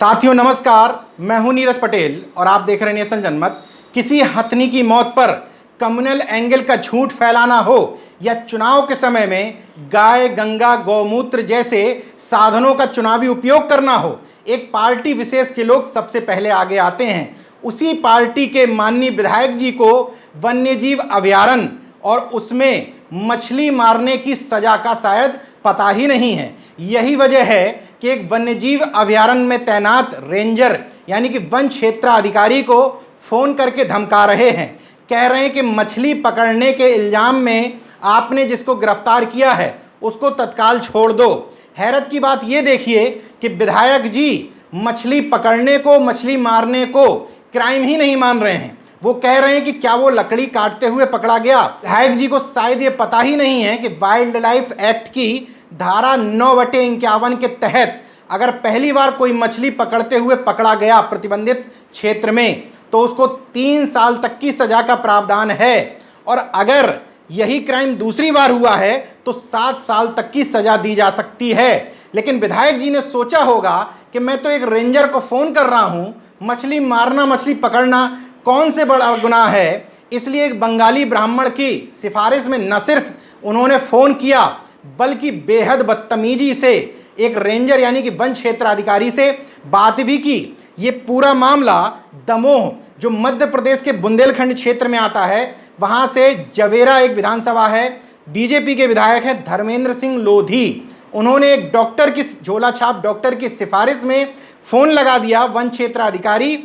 साथियों नमस्कार, मैं हूं नीरज पटेल और आप देख रहे हैं नेशन जनमत। किसी हथनी की मौत पर कम्युनल एंगल का झूठ फैलाना हो या चुनाव के समय में गाय गंगा गौमूत्र जैसे साधनों का चुनावी उपयोग करना हो, एक पार्टी विशेष के लोग सबसे पहले आगे आते हैं। उसी पार्टी के माननीय विधायक जी को वन्यजीव अभयारण्य और उसमें मछली मारने की सजा का शायद पता ही नहीं है। यही वजह है कि एक वन्यजीव अभयारण्य में तैनात रेंजर यानी कि वन क्षेत्राधिकारी को फोन करके धमका रहे हैं। कह रहे हैं कि मछली पकड़ने के इल्जाम में आपने जिसको गिरफ्तार किया है उसको तत्काल छोड़ दो। हैरत की बात यह देखिए कि विधायक जी मछली पकड़ने को, मछली मारने को क्राइम ही नहीं मान रहे हैं। वो कह रहे हैं कि क्या वो लकड़ी काटते हुए पकड़ा गया। विधायक जी को शायद ये पता ही नहीं है कि वाइल्ड लाइफ एक्ट की धारा 9/51 के तहत अगर पहली बार कोई मछली पकड़ते हुए पकड़ा गया प्रतिबंधित क्षेत्र में तो उसको 3 साल तक की सजा का प्रावधान है, और अगर यही क्राइम दूसरी बार हुआ है तो 7 साल तक की सजा दी जा सकती है। लेकिन विधायक जी ने सोचा होगा कि मैं तो एक रेंजर को फोन कर रहा हूं, मछली मारना, मछली पकड़ना कौन से बड़ा गुनाह है। इसलिए एक बंगाली ब्राह्मण की सिफारिश में न सिर्फ उन्होंने फोन किया बल्कि बेहद बदतमीजी से एक रेंजर यानी कि वन क्षेत्राधिकारी से बात भी की। ये पूरा मामला दमोह जो मध्य प्रदेश के बुंदेलखंड क्षेत्र में आता है, वहां से जवेरा एक विधानसभा है, बीजेपी के विधायक हैं धर्मेंद्र सिंह लोधी। उन्होंने एक डॉक्टर की झोला छाप डॉक्टर की सिफारिश में फोन लगा दिया वन क्षेत्राधिकारी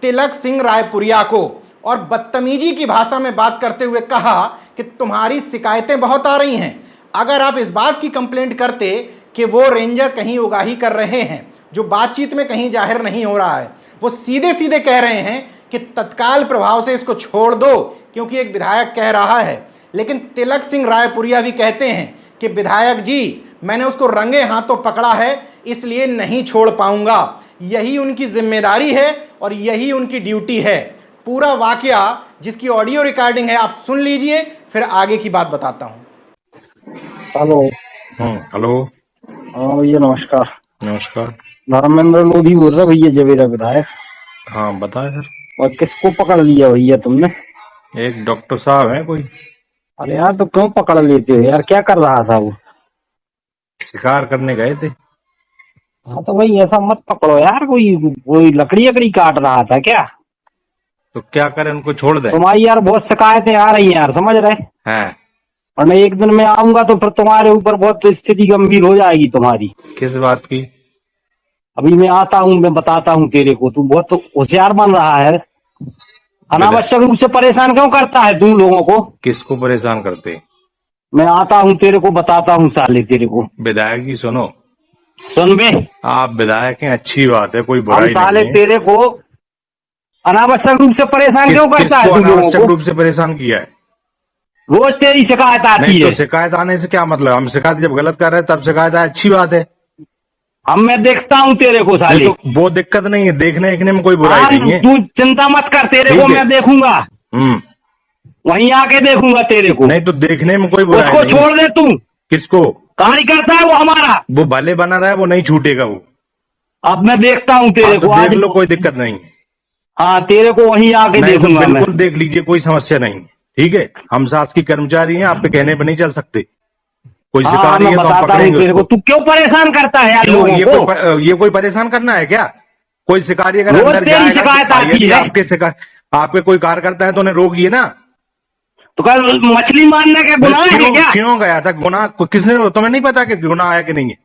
तिलक सिंह रायपुरिया को और बदतमीजी की भाषा में बात करते हुए कहा कि तुम्हारी शिकायतें बहुत आ रही हैं। अगर आप इस बात की कंप्लेंट करते कि वो रेंजर कहीं उगाही कर रहे हैं जो बातचीत में कहीं जाहिर नहीं हो रहा है, वो सीधे सीधे कह रहे हैं कि तत्काल प्रभाव से इसको छोड़ दो क्योंकि एक विधायक कह रहा है। लेकिन तिलक सिंह रायपुरिया भी कहते हैं कि विधायक जी मैंने उसको रंगे हाथों पकड़ा है इसलिए नहीं छोड़ पाऊंगा। यही उनकी जिम्मेदारी है और यही उनकी ड्यूटी है। पूरा वाकया जिसकी ऑडियो रिकॉर्डिंग है आप सुन लीजिए, फिर आगे की बात बताता हूं। हेलो। हेलो। हाँ भैया नमस्कार। नमस्कार। धर्मेंद्र लोधी बोल रहा भैया, जवेरा विधायक। हाँ बताए सर। और किसको पकड़ लिया भैया तुमने? एक डॉक्टर साहब है कोई। अरे यार तो क्यों पकड़ लेते हो यार, क्या कर रहा था वो? शिकार करने गए थे। हाँ तो भाई ऐसा मत पकड़ो यार, कोई लकड़ी लकड़ी काट रहा था क्या? तो क्या करें, उनको छोड़ दें? तुम्हारी यार बहुत शिकायतें आ रही हैं यार, समझ रहे हैं। और मैं एक दिन में आऊंगा तो फिर तुम्हारे ऊपर बहुत स्थिति गंभीर हो जाएगी तुम्हारी। किस बात की? अभी मैं आता हूँ, मैं बताता हूँ तेरे को। तू बहुत होशियार बन रहा है, अनावश्यक रूप से परेशान क्यों करता है तू लोगों को? किसको परेशान करते? मैं आता हूँ तेरे को बताता हूँ साले तेरे को। विधायक जी सुनो, सुन बे, आप विधायक हैं, अच्छी बात है, कोई हम बुराई साले नहीं है। तेरे को अनावश्यक रूप से परेशान क्यों करता है तू लोगों अनावश्यक को? रूप से परेशान किया है? रोज तेरी शिकायत आती नहीं है। तो शिकायत आने से क्या मतलब? हम शिकायत जब गलत कर रहे हैं तब शिकायत आए, अच्छी बात है। हम मैं देखता हूँ तेरे को साले। तो वो दिक्कत नहीं है, देखने देखने में कोई बुराई नहीं है। तू चिंता मत कर, तेरे को मैं देखूंगा, वहीं आके देखूंगा तेरे को। नहीं तो देखने में कोई बुराई उसको नहीं। छोड़ दे तू। किसको? कार्यकर्ता है वो हमारा, वो भले बना रहा है, वो नहीं छूटेगा वो। अब मैं देखता हूँ तेरे को। देख आज लो, कोई दिक्कत नहीं है। हाँ तेरे को वहीं आके नहीं तो देखूंगा मैं। बिल्कुल देख लीजिए, कोई समस्या नहीं। ठीक है, हम शासकीय कर्मचारी हैं, आप पे कहने पे नहीं चल सकते। कोई हाँ शिकारी मैं है तो हम बताता हूँ पकड़ेंगे तेरे को। उसको। तू क्यों परेशान करता है यार क्यों? लोगों को? ये कोई परेशान करना है क्या? कोई शिकारी अगर रोज अंदर तेरी जाएगा शिकायत तो आती यदि है। आपके कोई कार्यकर्ता है तो उन्हें रोकिए ना। तो कल मछली मारने का गुनाह है क्या? क्यों गया था? गुनाह किसने? तुम्हें नहीं पता कि गुनाह है कि नहीं है?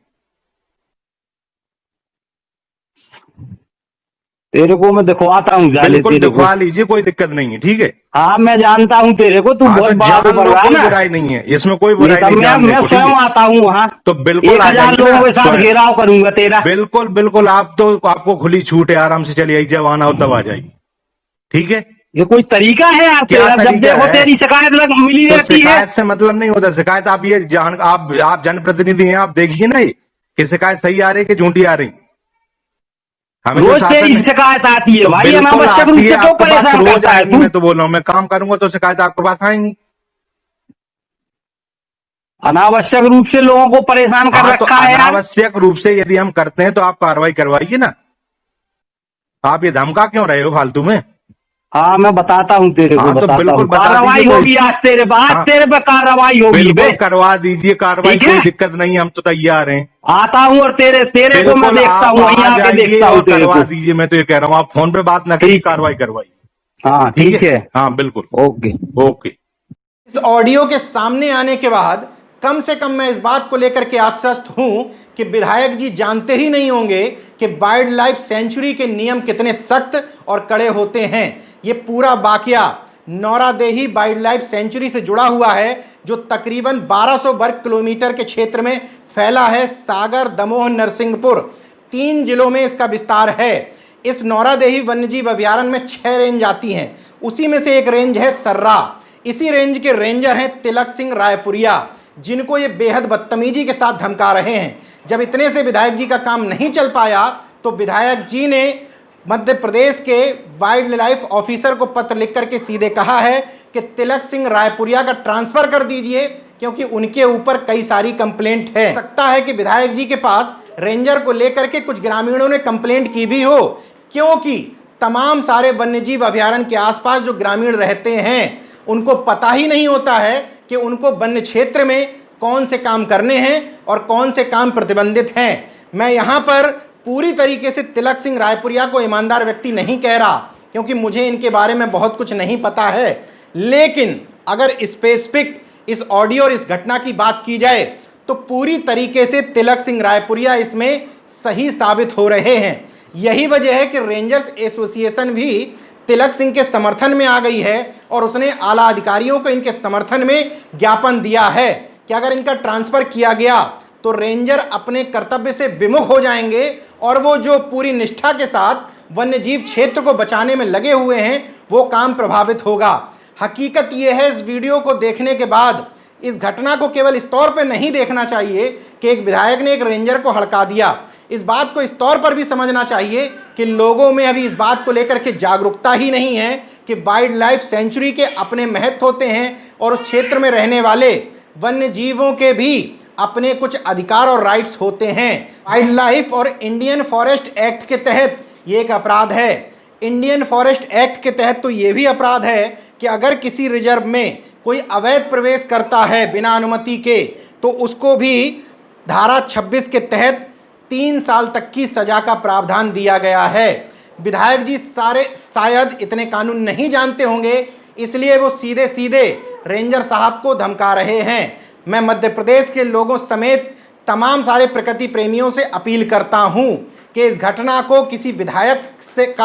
तेरे को मैं दिखवाता हूँ जाले बिल्कुल तेरे को। दिखवा लीजिए, कोई दिक्कत नहीं है। ठीक है, हाँ मैं जानता हूँ तेरे को, तू बहुत बड़ा जान लो, बन रहा है कोई ना। बुराई नहीं है इसमें, कोई बुराई नहीं। मैं स्वयं आता हूँ वहाँ, तो बिल्कुल 1000 लोगों के साथ घेराव करूंगा तेरा। बिल्कुल बिल्कुल, आपको खुली छूट है, आराम से चलिए, जब आना हो तब आ जाइए। ठीक है, ये कोई तरीका है यार क्या तेरा? जब तरीका देखो है? तेरी शिकायत मिली तो रहती है। शिकायत से मतलब नहीं होता। शिकायत आप जनप्रतिनिधि हैं, आप देखिए ना कि शिकायत सही आ रही है कि झूठी आ रही। हमें रोज तेरी शिकायत आती है भाई, अनावश्यक रूप से क्यों परेशान करता है तू? मैं तो बोल रहा हूँ, मैं काम करूंगा तो शिकायत आपके पास आएंगी। अनावश्यक रूप से लोगों को परेशान कर रखा है यार। अनावश्यक रूप से यदि हम करते हैं तो आप कार्रवाई करवाइए ना। आप ये धमका क्यों रहे हो फालतू में? हाँ मैं बताता हूँ तेरे को, हाँ, तो बताता बिल्कुल हूँ। बता कार्रवाई दीजिए। होगी आज तेरे पे, आज हाँ। तेरे पे कार्रवाई होगी बे। बिल्कुल करवा दीजिए कार्रवाई, ठीक है? कोई दिक्कत नहीं है, हम तो तैयार हैं। आता हूँ और तेरे को मैं बिल्कुल देखता आप हूँ, वहीं आ आके जाइए देखता हूँ और तेरे करवा को। दीजिए, मैं तो ये कह रहा हूँ, आप फोन पे बात ना करिए, ठीक। कार्रवाई करवाइए। हाँ ठीक है। हाँ बिल्कुल। ओके। ओके। इस ऑडियो के सामने आने के बाद कम से कम मैं इस बात को लेकर के आश्वस्त हूं कि विधायक जी जानते ही नहीं होंगे कि वाइल्ड लाइफ सेंचुरी के नियम कितने सख्त और कड़े होते हैं। ये पूरा वाकया नौरादेही वाइल्ड लाइफ सेंचुरी से जुड़ा हुआ है, जो तकरीबन 1200 वर्ग किलोमीटर के क्षेत्र में फैला है। सागर, दमोह, नरसिंहपुर 3 जिलों में इसका विस्तार है। इस नौरादेही वन्यजीव अभयारण्य में 6 रेंज आती हैं, उसी में से एक रेंज है सर्रा। इसी रेंज के रेंजर हैं तिलक सिंह रायपुरिया, जिनको ये बेहद बदतमीजी के साथ धमका रहे हैं। जब इतने से विधायक जी का काम नहीं चल पाया तो विधायक जी ने मध्य प्रदेश के वाइल्ड लाइफ ऑफिसर को पत्र लिख करके सीधे कहा है कि तिलक सिंह रायपुरिया का ट्रांसफर कर दीजिए, क्योंकि उनके ऊपर कई सारी कंप्लेंट है। सकता है कि विधायक जी के पास रेंजर को लेकर के कुछ ग्रामीणों ने कंप्लेंट की भी हो, क्योंकि तमाम सारे वन्यजीव अभयारण्य के आसपास जो ग्रामीण रहते हैं उनको पता ही नहीं होता है कि उनको वन्य क्षेत्र में कौन से काम करने हैं और कौन से काम प्रतिबंधित हैं। मैं यहाँ पर पूरी तरीके से तिलक सिंह रायपुरिया को ईमानदार व्यक्ति नहीं कह रहा, क्योंकि मुझे इनके बारे में बहुत कुछ नहीं पता है, लेकिन अगर स्पेसिफिक इस ऑडियो और इस घटना की बात की जाए तो पूरी तरीके से तिलक सिंह रायपुरिया इसमें सही साबित हो रहे हैं। यही वजह है कि रेंजर्स एसोसिएशन भी तिलक सिंह के समर्थन में आ गई है और उसने आला अधिकारियों को इनके समर्थन में ज्ञापन दिया है कि अगर इनका ट्रांसफर किया गया तो रेंजर अपने कर्तव्य से विमुख हो जाएंगे और वो जो पूरी निष्ठा के साथ वन्यजीव क्षेत्र को बचाने में लगे हुए हैं वो काम प्रभावित होगा। हकीकत ये है, इस वीडियो को देखने के बाद इस घटना को केवल इस तौर पर नहीं देखना चाहिए कि एक विधायक ने एक रेंजर को हड़का दिया। इस बात को इस तौर पर भी समझना चाहिए कि लोगों में अभी इस बात को लेकर के जागरूकता ही नहीं है कि वाइल्ड लाइफ सेंचुरी के अपने महत्व होते हैं और उस क्षेत्र में रहने वाले वन्य जीवों के भी अपने कुछ अधिकार और राइट्स होते हैं। वाइल्ड लाइफ और इंडियन फॉरेस्ट एक्ट के तहत ये एक अपराध है। इंडियन फॉरेस्ट एक्ट के तहत तो ये भी अपराध है कि अगर किसी रिजर्व में कोई अवैध प्रवेश करता है बिना अनुमति के, तो उसको भी धारा 26 के तहत 3 साल तक की सजा का प्रावधान दिया गया है। विधायक जी शायद इतने कानून नहीं जानते होंगे, इसलिए वो सीधे सीधे रेंजर साहब को धमका रहे हैं। मैं मध्य प्रदेश के लोगों समेत तमाम सारे प्रकृति प्रेमियों से अपील करता हूं कि इस घटना को किसी विधायक से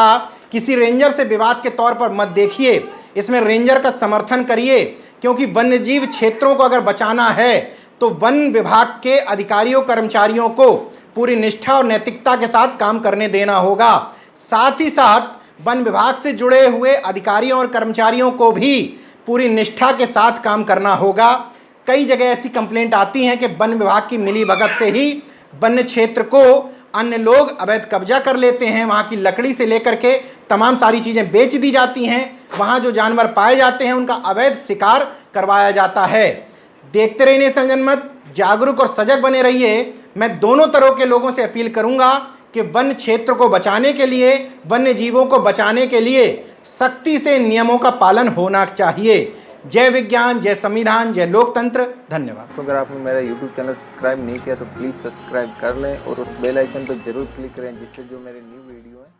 किसी रेंजर से विवाद के तौर पर मत देखिए, इसमें रेंजर का समर्थन करिए, क्योंकि वन्यजीव क्षेत्रों को अगर बचाना है तो वन विभाग के अधिकारियों कर्मचारियों को पूरी निष्ठा और नैतिकता के साथ काम करने देना होगा। साथ ही साथ वन विभाग से जुड़े हुए अधिकारियों और कर्मचारियों को भी पूरी निष्ठा के साथ काम करना होगा। कई जगह ऐसी कंप्लेंट आती हैं कि वन विभाग की मिलीभगत से ही वन्य क्षेत्र को अन्य लोग अवैध कब्जा कर लेते हैं, वहाँ की लकड़ी से लेकर के तमाम सारी चीज़ें बेच दी जाती हैं, वहाँ जो जानवर पाए जाते हैं उनका अवैध शिकार करवाया जाता है। देखते रहिए नेशन जनमत, जागरूक और सजग बने रहिए। मैं दोनों तरह के लोगों से अपील करूंगा कि वन क्षेत्र को बचाने के लिए, वन्य जीवों को बचाने के लिए सख्ती से नियमों का पालन होना चाहिए। जय विज्ञान, जय संविधान, जय लोकतंत्र। धन्यवाद। तो अगर आपने मेरा YouTube चैनल सब्सक्राइब नहीं किया तो प्लीज़ सब्सक्राइब कर लें और उस बेल आइकन पर जरूर क्लिक करें, जिससे जो मेरे न्यू वीडियो है